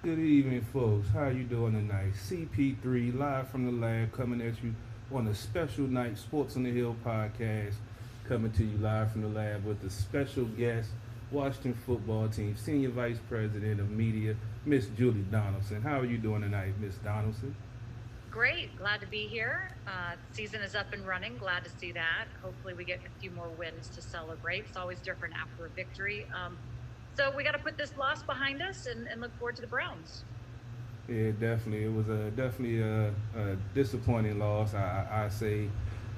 Good evening, folks. How you doing tonight? CP3 live from the lab, coming at you on a special night Sports on the Hill podcast, coming to you live from the lab with a special guest, Washington football team senior vice president of media, Miss Julie Donaldson. How are you doing tonight, Miss Donaldson? Great. Glad to be here. Season is up and running. Glad to see that. Hopefully, we get a few more wins to celebrate. It's always different after a victory. So we got to put this loss behind us and look forward to the Browns. Yeah, definitely. It was definitely a disappointing loss. I say,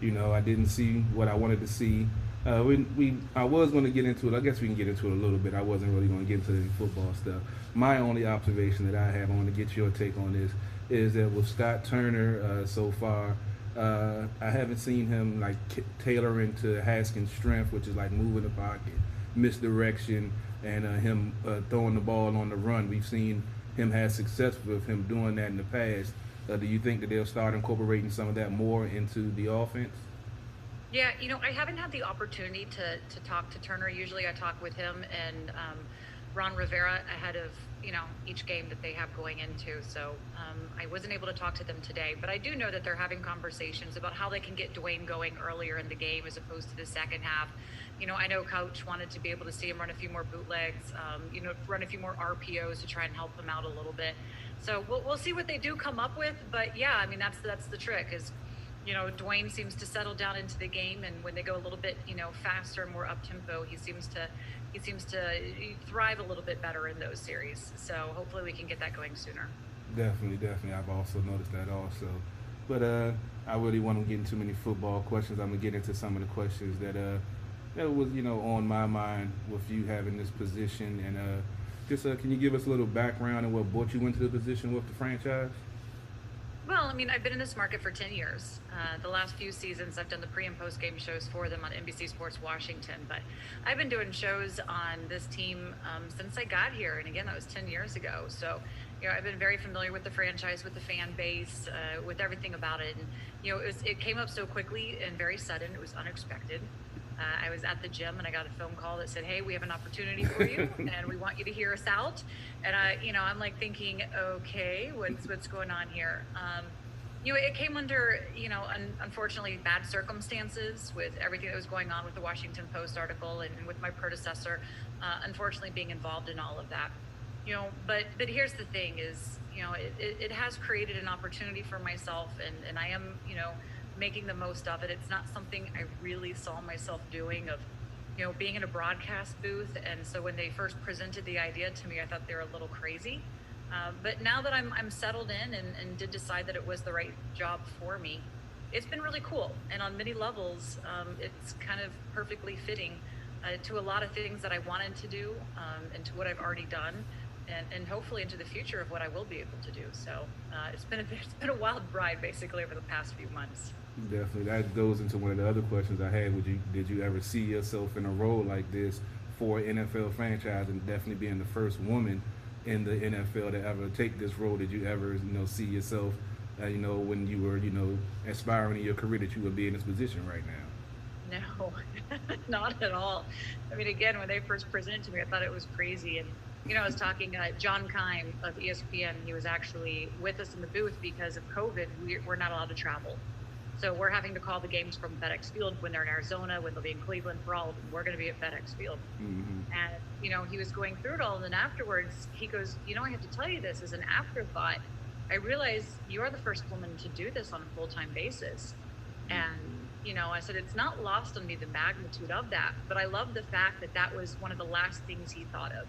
I didn't see what I wanted to see. I was going to get into it. I guess we can get into it a little bit. I wasn't really going to get into the football stuff. My only observation that I have, I want to get your take on this, is that with Scott Turner so far, I haven't seen him like tailor into Haskins' strength, which is like moving the pocket, misdirection, and him throwing the ball on the run. We've seen him have success with him doing that in the past. Do you think that they'll start incorporating some of that more into the offense? Yeah, I haven't had the opportunity to talk to Turner. Usually, I talk with him and Ron Rivera ahead of each game that they have going into. So I wasn't able to talk to them today, but I do know that they're having conversations about how they can get Dwayne going earlier in the game as opposed to the second half. I know Coach wanted to be able to see him run a few more bootlegs, run a few more RPOs to try and help him out a little bit. So we'll see what they do come up with. But yeah, I mean that's the trick is Dwayne seems to settle down into the game, and when they go a little bit, faster, more up tempo, he seems to thrive a little bit better in those series. So hopefully we can get that going sooner. Definitely, definitely. I've also noticed that also. But I really want to get into many football questions. I'm gonna get into some of the questions that was on my mind with you having this position, and just can you give us a little background and what brought you into the position with the franchise? Well, I mean, I've been in this market for 10 years. The last few seasons, I've done the pre and post game shows for them on NBC Sports Washington. But I've been doing shows on this team since I got here. And again, that was 10 years ago. So, I've been very familiar with the franchise, with the fan base, with everything about it. And, it came up so quickly and very sudden. It was unexpected. I was at the gym and I got a phone call that said, "Hey, we have an opportunity for you, and we want you to hear us out." And I'm like thinking, "Okay, what's going on here?" It came under, unfortunately bad circumstances with everything that was going on with the Washington Post article and with my predecessor, unfortunately being involved in all of that. But here's the thing: is it has created an opportunity for myself, and I am making the most of it. It's not something I really saw myself doing of, being in a broadcast booth. And so when they first presented the idea to me, I thought they were a little crazy. But now that I'm settled in and did decide that it was the right job for me, it's been really cool. And on many levels, it's kind of perfectly fitting to a lot of things that I wanted to do and to what I've already done. And hopefully into the future of what I will be able to do. So it's been a wild ride basically over the past few months. Definitely, that goes into one of the other questions I had. Did you ever see yourself in a role like this for an NFL franchise, and definitely being the first woman in the NFL to ever take this role? Did you ever see yourself, when you were aspiring in your career, that you would be in this position right now? No, not at all. I mean, again, when they first presented to me, I thought it was crazy. And, I was talking John Kime of ESPN. He was actually with us in the booth because of COVID. We're not allowed to travel. So we're having to call the games from FedEx Field when they're in Arizona, when they'll be in Cleveland for all of them. We're going to be at FedEx Field. Hmm. And, he was going through it all. And then afterwards, he goes, I have to tell you this as an afterthought. I realize you are the first woman to do this on a full-time basis. And, I said, it's not lost on me the magnitude of that. But I love the fact that that was one of the last things he thought of.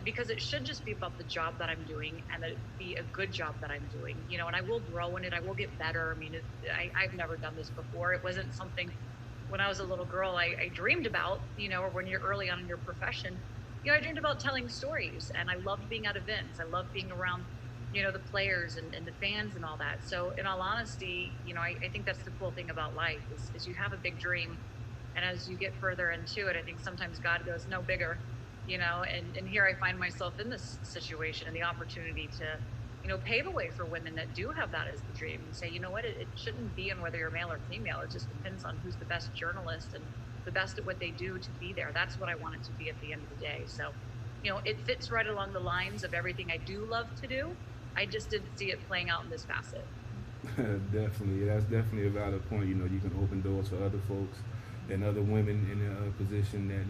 Because it should just be about the job that I'm doing and that it be a good job that I'm doing, and I will grow in it. I will get better. I mean, I've never done this before. It wasn't something when I was a little girl I dreamed about, or when you're early on in your profession, I dreamed about telling stories, and I loved being at events. I loved being around, the players and the fans and all that. So in all honesty, I think that's the cool thing about life is you have a big dream. And as you get further into it, I think sometimes God goes, no, bigger, and here I find myself in this situation and the opportunity to, pave the way for women that do have that as the dream and say, you know what, it shouldn't be on whether you're male or female. It just depends on who's the best journalist and the best at what they do to be there. That's what I want it to be at the end of the day. So it fits right along the lines of everything I do love to do. I just didn't see it playing out in this facet. Definitely, that's definitely a valid point. You can open doors for other folks and other women in a position that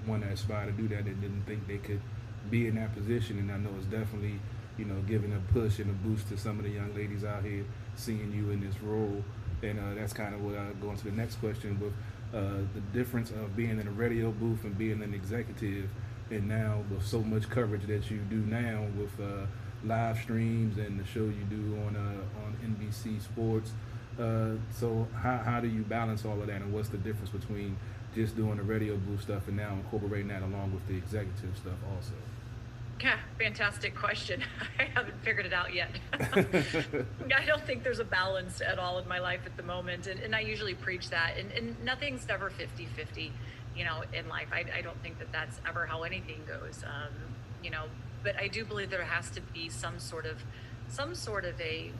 want to aspire to do that and didn't think they could be in that position. And I know it's definitely giving a push and a boost to some of the young ladies out here seeing you in this role. And that's kind of what I go into the next question with the difference of being in a radio booth and being an executive, and now with so much coverage that you do now with live streams and the show you do on NBC Sports. So how do you balance all of that, and what's the difference between just doing the radio booth stuff and now incorporating that along with the executive stuff also? Yeah, fantastic question. I haven't figured it out yet. I don't think there's a balance at all in my life at the moment. And I usually preach that. And nothing's ever 50-50, in life. I don't think that that's ever how anything goes. But I do believe there has to be some sort of a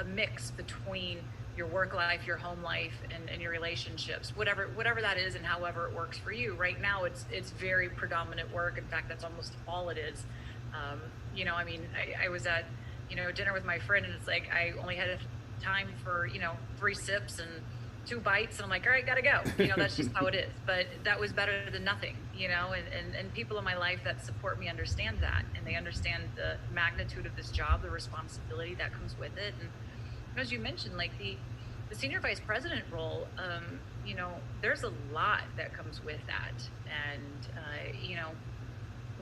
mix between your work life, your home life, and your relationships, whatever that is, and however it works for you. Right now, it's very predominant work. In fact, that's almost all it is. I was at dinner with my friend, and it's like I only had time for 3 sips and 2 bites, and I'm like, all right, gotta go. That's just how it is. But that was better than nothing. And people in my life that support me understand that, and they understand the magnitude of this job, the responsibility that comes with it. And as you mentioned, like the senior vice president role, there's a lot that comes with that. And,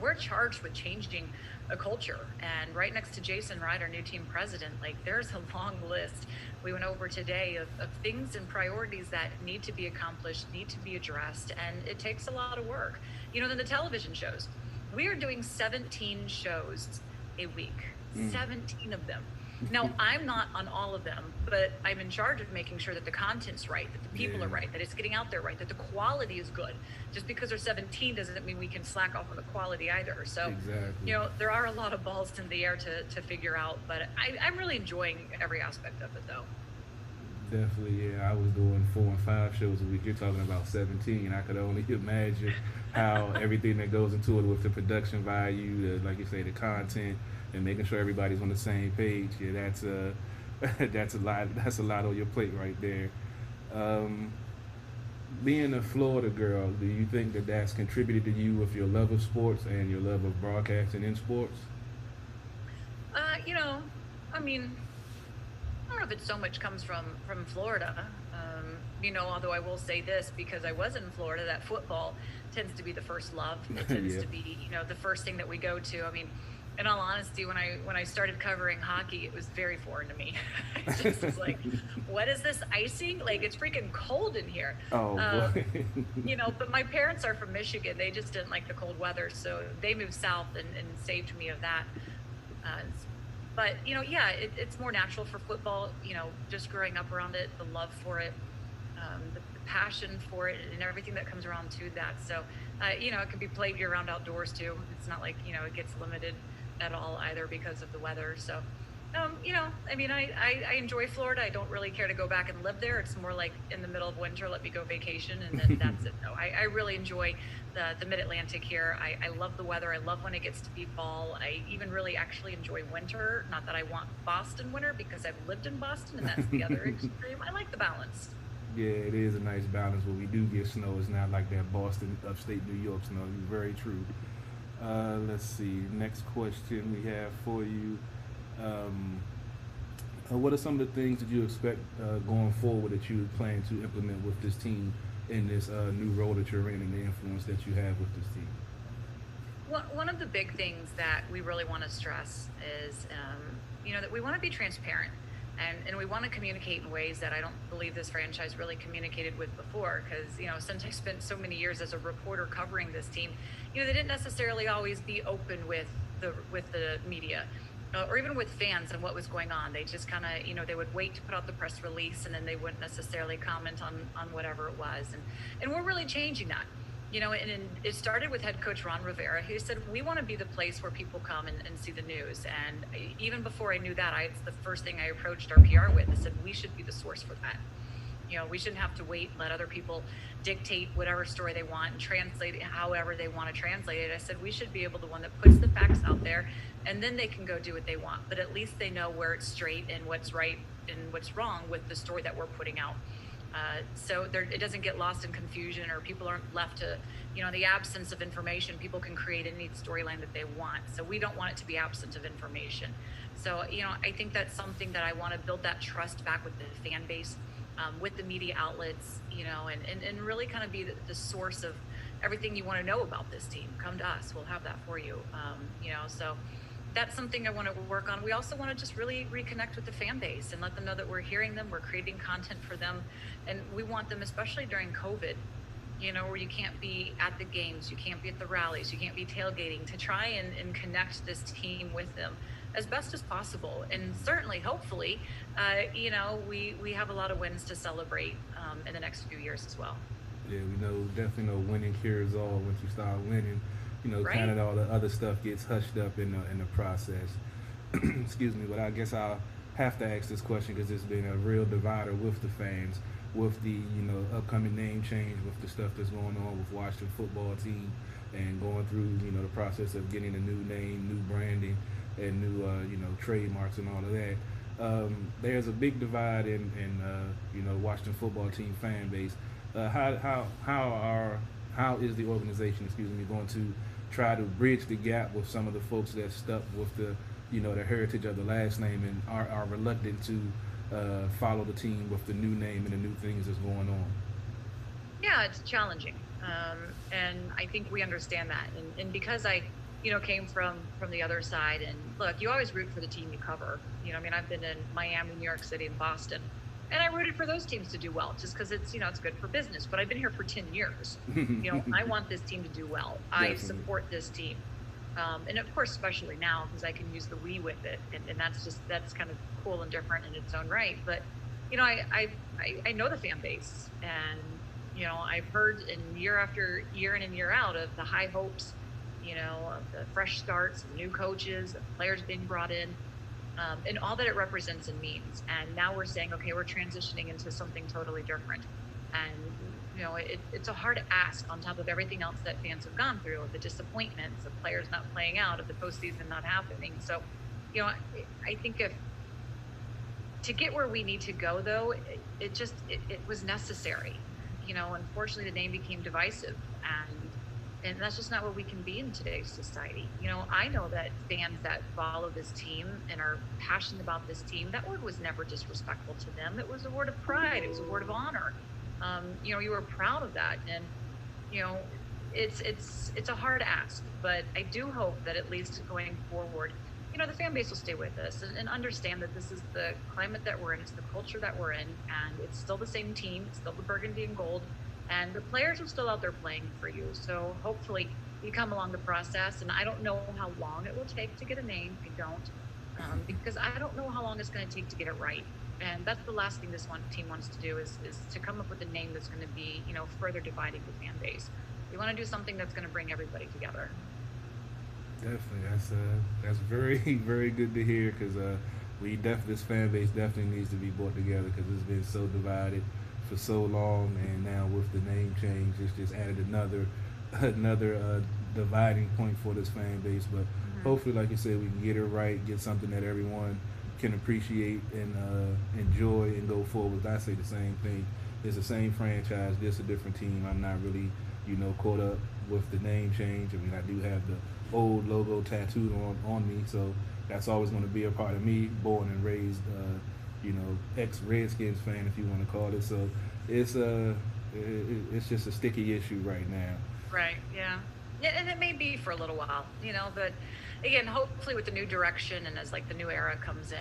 we're charged with changing a culture. And right next to Jason Wright, our new team president, like there's a long list we went over today of things and priorities that need to be accomplished, need to be addressed. And it takes a lot of work. Then the television shows, we are doing 17 shows a week, 17 of them. Now, I'm not on all of them, but I'm in charge of making sure that the content's right, that the people are right, that it's getting out there right, that the quality is good. Just because there's 17 doesn't mean we can slack off on the quality either. So, exactly. There are a lot of balls in the air to figure out, but I'm really enjoying every aspect of it, though. Definitely, yeah. I was doing 4 and 5 shows a week. You're talking about 17. I could only imagine how everything that goes into it with the production value, like you say, the content, and making sure everybody's on the same page. Yeah, that's a lot. That's a lot on your plate right there. Being a Florida girl, do you think that that's contributed to you with your love of sports and your love of broadcasting in sports? I don't know if it so much comes from Florida. Although I will say this, because I was in Florida, that football tends to be the first love. It tends to be, the first thing that we go to. In all honesty, when I started covering hockey, it was very foreign to me. I just was like, what is this icing? Like, it's freaking cold in here. Oh, boy. But my parents are from Michigan. They just didn't like the cold weather, so they moved south and saved me of that. But, it's more natural for football, just growing up around it, the love for it, the passion for it, and everything that comes around to that. So, it can be played year-round outdoors, too. It's not like, it gets limited at all either because of the weather. So, I enjoy Florida. I don't really care to go back and live there. It's more like in the middle of winter, let me go vacation, and then that's it. No, I really enjoy the mid-Atlantic here. I love the weather. I love when it gets to be fall. I even really actually enjoy winter. Not that I want Boston winter, because I've lived in Boston, and that's the other extreme. I like the balance. Yeah, it is a nice balance. When we do get snow, it's not like that Boston, upstate New York snow. It's very true. Let's see. Next question we have for you. What are some of the things that you expect going forward that you plan to implement with this team in this new role that you're in, and the influence that you have with this team? One of the big things that we really want to stress is, that we want to be transparent. And we want to communicate in ways that I don't believe this franchise really communicated with before, because, since I spent so many years as a reporter covering this team, they didn't necessarily always be open with the media or even with fans and what was going on. They just kind of, they would wait to put out the press release, and then they wouldn't necessarily comment on whatever it was. And we're really changing that. And it started with head coach Ron Rivera, who said, we want to be the place where people come and see the news. And even before I knew that, it's the first thing I approached our PR with. I said, we should be the source for that. We shouldn't have to wait and let other people dictate whatever story they want and translate it however they want to translate it. I said we should be able to one that puts the facts out there, and then they can go do what they want. But at least they know where it's straight and what's right and what's wrong with the story that we're putting out. So it doesn't get lost in confusion, or people aren't left to, the absence of information. People can create any storyline that they want. So we don't want it to be absent of information. So, I think that's something that I want to build that trust back with the fan base, with the media outlets, and really kind of be the source of everything you want to know about this team. Come to us. We'll have that for you. So that's something I want to work on. We also want to just really reconnect with the fan base and let them know that we're hearing them, we're creating content for them. And we want them, especially during COVID, where you can't be at the games, you can't be at the rallies, you can't be tailgating, to try and connect this team with them as best as possible. And certainly, hopefully, we have a lot of wins to celebrate in the next few years as well. Yeah, we definitely know winning cures all. Once you start winning, Right. kind of all the other stuff gets hushed up in the process. Excuse me, but I guess I'll have to ask this question because it's been a real divider with the fans, with the upcoming name change, with the stuff that's going on with Washington football team, and going through the process of getting a new name, new branding, and new trademarks and all of that. There's a big divide in Washington football team fan base. How is the organization, going to try to bridge the gap with some of the folks that stuck with the heritage of the last name and are reluctant to follow the team with the new name and the new things that's going on? Yeah, it's challenging. And I think we understand that. And because I, came from the other side, and look, you always root for the team you cover. I've been in Miami, New York City, and Boston, and I rooted for those teams to do well just because it's, it's good for business. But I've been here for 10 years. I want this team to do well. I support this team. And of course, especially now, because I can use the we with it. And that's kind of cool and different in its own right. But, I know the fan base, and, I've heard in year after year in and year out of the high hopes, of the fresh starts, new coaches, players being brought in. And all that it represents and means. And now we're saying, okay, we're transitioning into something totally different. And, it's a hard ask on top of everything else that fans have gone through, of the disappointments of players not playing out, of the postseason not happening. So, I think to get where we need to go, though, it was necessary. Unfortunately, the name became divisive, and that's just not what we can be in today's society. I know that fans that follow this team and are passionate about this team, that word was never disrespectful to them. It was a word of pride. It was a word of honor. You were proud of that. And, it's a hard ask, but I do hope that at least going forward, the fan base will stay with us and understand that this is the climate that we're in. It's the culture that we're in, and it's still the same team. It's still the burgundy and gold. And the players are still out there playing for you. So hopefully you come along the process. And I don't know how long it will take to get a name. I don't. Because I don't know how long it's going to take to get it right. And that's the last thing this team wants to do is to come up with a name that's going to be, further dividing the fan base. We want to do something that's going to bring everybody together. Definitely. That's very, very good to hear, because this fan base definitely needs to be brought together, because it's been so divided for so long, and now with the name change, it's just added another dividing point for this fan base. But hopefully, like you said, we can get it right, get something that everyone can appreciate and enjoy and go forward. I say the same thing. It's the same franchise, just a different team. I'm not really, caught up with the name change. I mean, I do have the old logo tattooed on me, so that's always going to be a part of me. Born and raised, ex-Redskins fan, if you want to call it. So it's just a sticky issue right now. Right. Yeah. Yeah, and it may be for a little while, but again, hopefully with the new direction and as like the new era comes in,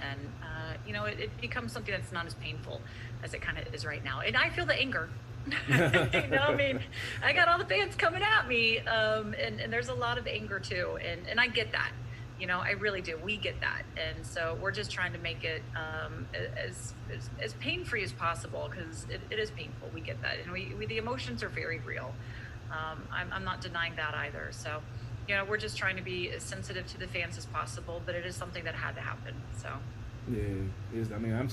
it becomes something that's not as painful as it kind of is right now. And I feel the anger. I mean, I got all the fans coming at me, and there's a lot of anger too, and I get that. I really do. We get that, and so we're just trying to make it as pain-free as possible, because it is painful. We get that, and we the emotions are very real. I'm not denying that either. So, we're just trying to be as sensitive to the fans as possible, but it is something that had to happen. So. Yeah, I mean, I'm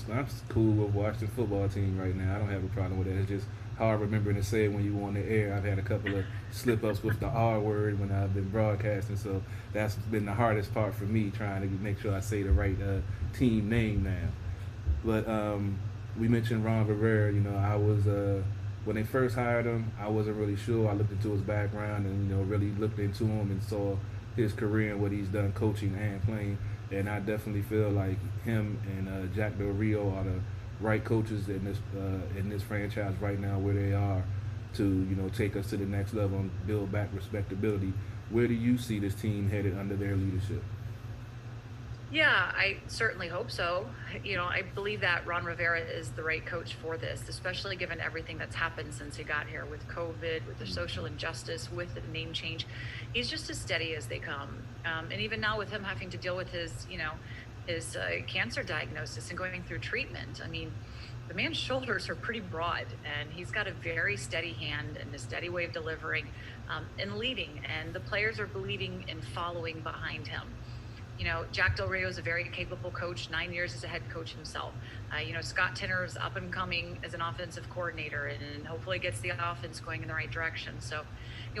cool with watching the football team right now. I don't have a problem with that. It's just hard remembering to say it when you on the air. I've had a couple of slip ups with the R word when I've been broadcasting, so that's been the hardest part for me, trying to make sure I say the right team name now. But we mentioned Ron Rivera. You know, I was when they first hired him, I wasn't really sure. I looked into his background and really looked into him and saw his career and what he's done coaching and playing. And I definitely feel like him and Jack Del Rio are the right coaches in this franchise right now where they are to take us to the next level and build back respectability. Where do you see this team headed under their leadership? Yeah, I certainly hope so. I believe that Ron Rivera is the right coach for this, especially given everything that's happened since he got here with COVID, with the social injustice, with the name change. He's just as steady as they come. And even now with him having to deal with his cancer diagnosis and going through treatment, I mean, the man's shoulders are pretty broad, and he's got a very steady hand and a steady way of delivering and leading. And the players are believing and following behind him. Jack Del Rio is a very capable coach, 9 years as a head coach himself. Scott Tinner is up and coming as an offensive coordinator and hopefully gets the offense going in the right direction. So,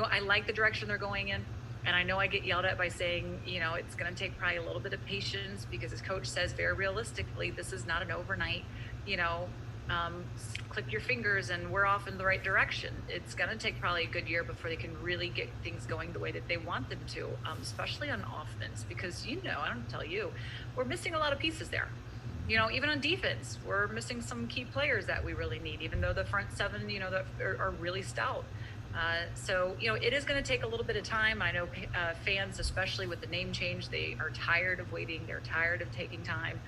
I like the direction they're going in. And I know I get yelled at by saying, it's going to take probably a little bit of patience because his coach says very realistically, this is not an overnight, you know, click your fingers and we're off in the right direction. It's going to take probably a good year before they can really get things going the way that they want them to, especially on offense, because, I don't tell you, we're missing a lot of pieces there. Even on defense, we're missing some key players that we really need, even though the front seven, that are really stout. So, it is going to take a little bit of time. I know fans, especially with the name change, they are tired of waiting. They're tired of taking time.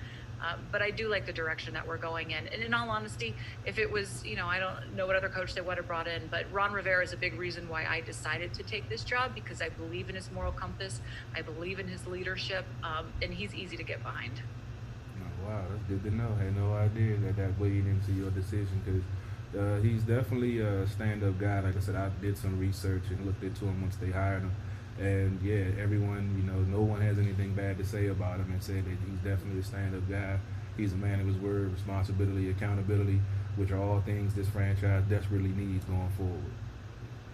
But I do like the direction that we're going in. And in all honesty, if it was, I don't know what other coach they would have brought in, but Ron Rivera is a big reason why I decided to take this job, because I believe in his moral compass. I believe in his leadership, and he's easy to get behind. Oh, wow, that's good to know. I had no idea that weighed into your decision, because he's definitely a stand-up guy. Like I said, I did some research and looked into him once they hired him. And yeah, everyone, no one has anything bad to say about him, and said that he's definitely a stand-up guy. He's a man of his word, responsibility, accountability, which are all things this franchise desperately needs going forward.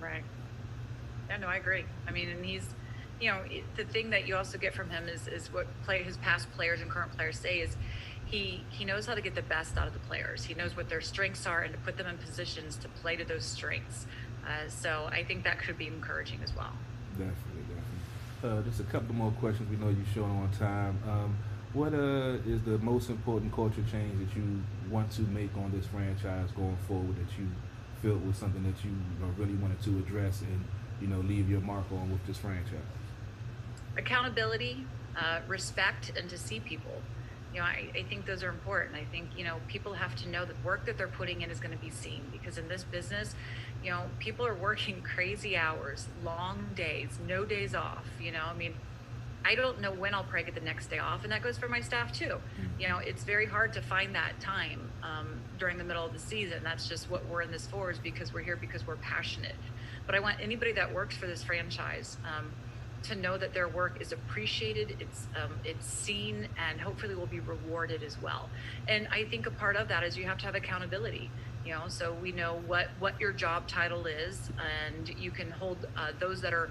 Right. Yeah, no, I agree. I mean, and he's, the thing that you also get from him is what his past players and current players say is he knows how to get the best out of the players. He knows what their strengths are and to put them in positions to play to those strengths. So I think that could be encouraging as well. Definitely. Just a couple more questions. We know you're short on time. What is the most important culture change that you want to make on this franchise going forward, that you feel was something that you really wanted to address and leave your mark on with this franchise? Accountability, respect, and to see people. I think those are important. I think, people have to know the work that they're putting in is going to be seen, because in this business, people are working crazy hours, long days, no days off. I mean, I don't know when I'll probably get the next day off, and that goes for my staff too. It's very hard to find that time during the middle of the season. That's just what we're in this for, is because we're here because we're passionate. But I want anybody that works for this franchise to know that their work is appreciated, it's seen, and hopefully will be rewarded as well. And I think a part of that is you have to have accountability. So we know what your job title is, and you can hold those that are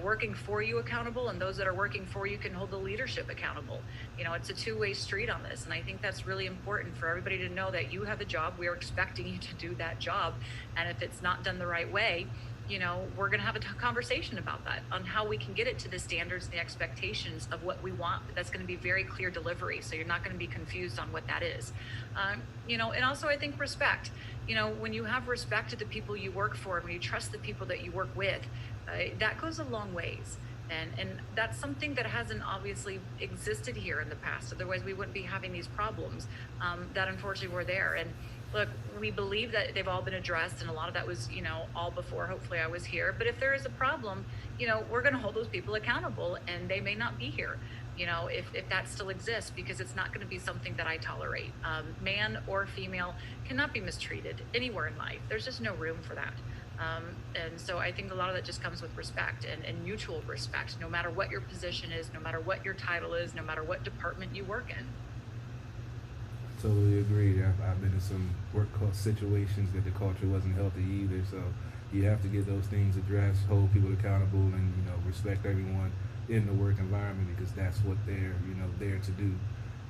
working for you accountable, and those that are working for you can hold the leadership accountable. It's a two-way street on this, and I think that's really important for everybody to know that you have a job. We are expecting you to do that job, and if it's not done the right way, we're going to have a conversation about that, on how we can get it to the standards and the expectations of what we want. That's going to be very clear delivery, so you're not going to be confused on what that is. And also I think respect. When you have respect to the people you work for, and when you trust the people that you work with, that goes a long ways. And that's something that hasn't obviously existed here in the past. Otherwise, we wouldn't be having these problems that unfortunately were there. And look, we believe that they've all been addressed, and a lot of that was, all before hopefully I was here. But if there is a problem, we're going to hold those people accountable, and they may not be here, if that still exists, because it's not going to be something that I tolerate. Man or female cannot be mistreated anywhere in life. There's just no room for that. And so I think a lot of that just comes with respect and mutual respect, no matter what your position is, no matter what your title is, no matter what department you work in. Totally agree. I've been in some situations that the culture wasn't healthy either. So you have to get those things addressed, hold people accountable, and respect everyone in the work environment because that's what they're there to do.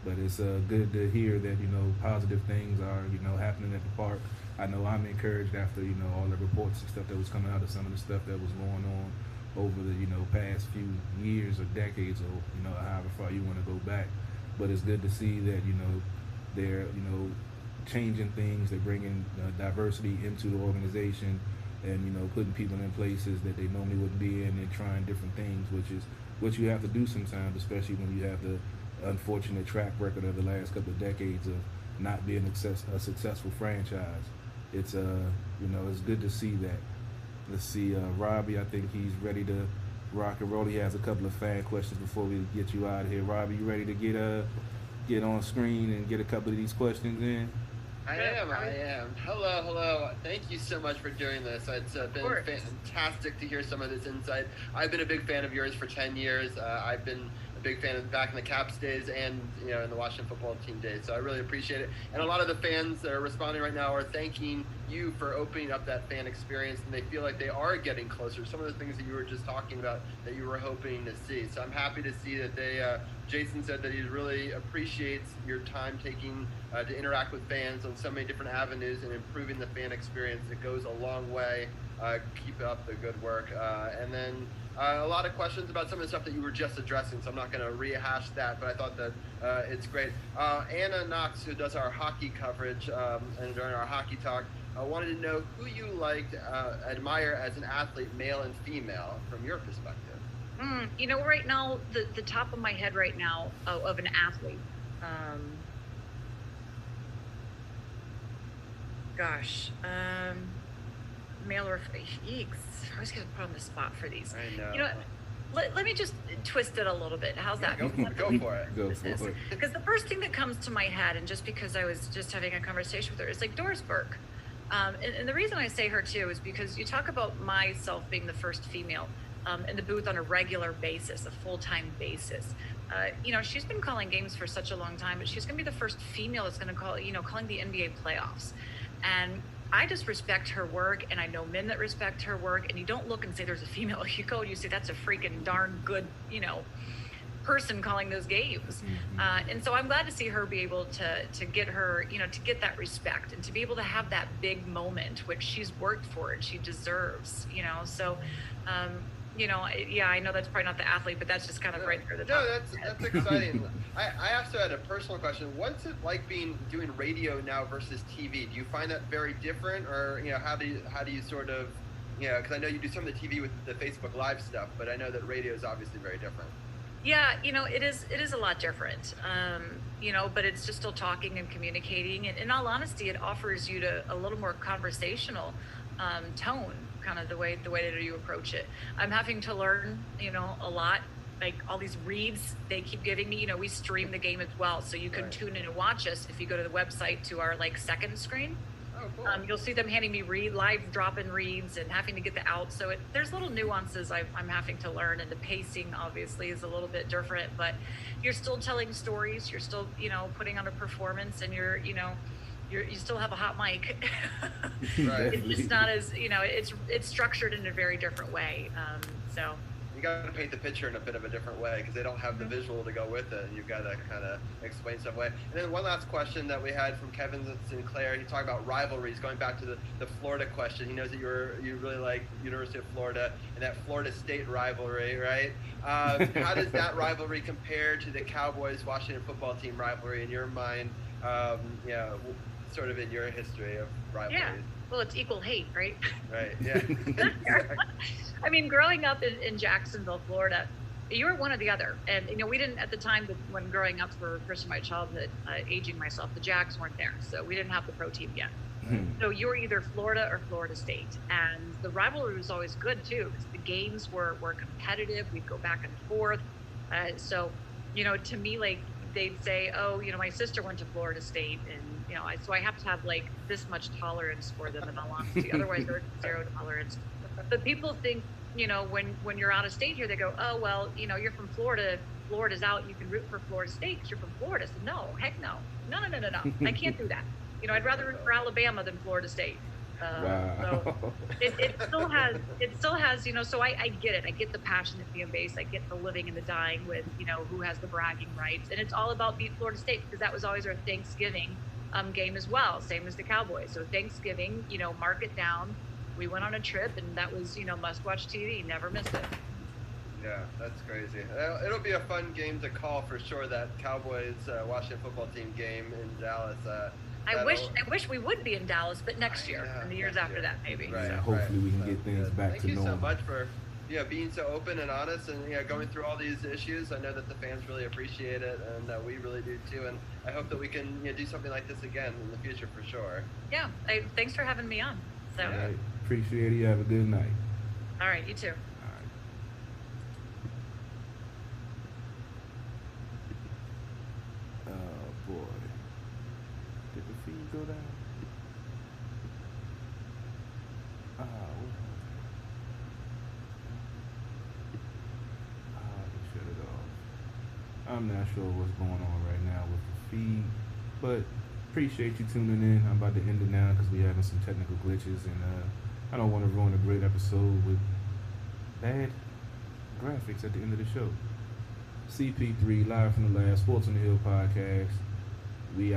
But it's good to hear that positive things are happening at the park. I know I'm encouraged after all the reports and stuff that was coming out of some of the stuff that was going on over the past few years or decades or however far you want to go back. But it's good to see that they're changing things. They're bringing diversity into the organization, and putting people in places that they normally wouldn't be in, and trying different things, which is what you have to do sometimes, especially when you have the unfortunate track record of the last couple of decades of not being a successful franchise. It's it's good to see that. Let's see, Robbie. I think he's ready to rock and roll. He has a couple of fan questions before we get you out of here. Robbie, you ready to get on screen and get a couple of these questions in? I am. Hello. Thank you so much for doing this. It's been fantastic to hear some of this insight. I've been a big fan of yours for 10 years. I've been a big fan of back in the Caps days and in the Washington football team days. So I really appreciate it. And a lot of the fans that are responding right now are thanking you for opening up that fan experience, and they feel like they are getting closer. Some of the things that you were just talking about that you were hoping to see. So I'm happy to see that they. Jason said that he really appreciates your time taking to interact with fans on so many different avenues and improving the fan experience. It goes a long way. Keep up the good work. And then a lot of questions about some of the stuff that you were just addressing, so I'm not going to rehash that, but I thought that it's great. Anna Knox, who does our hockey coverage and during our hockey talk, wanted to know who you admire as an athlete, male and female, from your perspective. Right now, the top of my head right now of an athlete, male or eeks. I always get put on the spot for these. I know. Let me just twist it a little bit. How's that? Go for it. Because the first thing that comes to my head, and just because I was just having a conversation with her, is like Doris Burke. And the reason I say her too is because you talk about myself being the first female in the booth on a regular basis, a full-time basis. She's been calling games for such a long time, but she's going to be the first female that's going to calling the NBA playoffs. And I just respect her work, and I know men that respect her work, and you don't look and say there's a female. You go and you say that's a freaking darn good, person calling those games. And so I'm glad to see her be able to get her, to get that respect and to be able to have that big moment, which she's worked for and she deserves, so I know that's probably not the athlete, but that's just kind of right there. That's exciting. I also had a personal question. What's it like doing radio now versus TV? Do you find that very different, or how do you sort of, because I know you do some of the TV with the Facebook Live stuff, but I know that radio is obviously very different. Yeah, it is a lot different. But it's just still talking and communicating, and in all honesty, it offers you a little more conversational tone, kind of the way that you approach it. I'm having to learn, a lot, like all these reads they keep giving me. We stream the game as well, so you can tune in and watch us if you go to the website to our second screen. Oh, cool. You'll see them handing me live drop-in reads and having to get the out. So there's little nuances I'm having to learn, and the pacing obviously is a little bit different, but you're still telling stories. You're still, putting on a performance, and you still have a hot mic. Right. It's just not as, it's structured in a very different way. So you got to paint the picture in a bit of a different way because they don't have the visual to go with it, and you've got to kind of explain some way. And then one last question that we had from Kevin Sinclair. He talked about rivalries, going back to the Florida question. He knows that you really like University of Florida and that Florida State rivalry, right? How does that rivalry compare to the Cowboys-Washington football team rivalry in your mind? Sort of in your history of rivalries. Yeah, well, it's equal hate, right? Right, yeah. I mean, growing up in Jacksonville, Florida, you were one or the other. And, we didn't, at the time when growing up for the rest of my childhood, aging myself, the Jags weren't there. So we didn't have the pro team yet. So you were either Florida or Florida State. And the rivalry was always good, too, because the games were competitive. We'd go back and forth. So, to me, they'd say, oh, my sister went to Florida State, and so I have to have this much tolerance for them, in all honesty. Otherwise, there's zero tolerance. But people think, when you're out of state here, they go, oh, well, you're from Florida. Florida's out. You can root for Florida State because you're from Florida. So no, heck no. No. I can't do that. I'd rather root for Alabama than Florida State. Wow. So it still has, so I get it. I get the passionate fan base. I get the living and the dying with, who has the bragging rights. And it's all about beat Florida State because that was always our Thanksgiving game as well, same as the Cowboys. So Thanksgiving, mark it down. We went on a trip and that was, must-watch TV. Never missed it. Yeah, that's crazy. It'll be a fun game to call for sure, that Cowboys Washington football team game in Dallas. I wish we would be in Dallas, but next year and the years after that, maybe. Right, so. Hopefully we can get things back to normal. Thank you so much for being so open and honest and going through all these issues. I know that the fans really appreciate it, and we really do too. And I hope that we can do something like this again in the future for sure. Yeah, thanks for having me on. So. All right. Appreciate it. You have a good night. All right, you too. Go down. Shut it off. I'm not sure what's going on right now with the feed, but appreciate you tuning in. I'm about to end it now because we're having some technical glitches, and I don't want to ruin a great episode with bad graphics at the end of the show. CP3 live from the lab, Sports on the Hill podcast.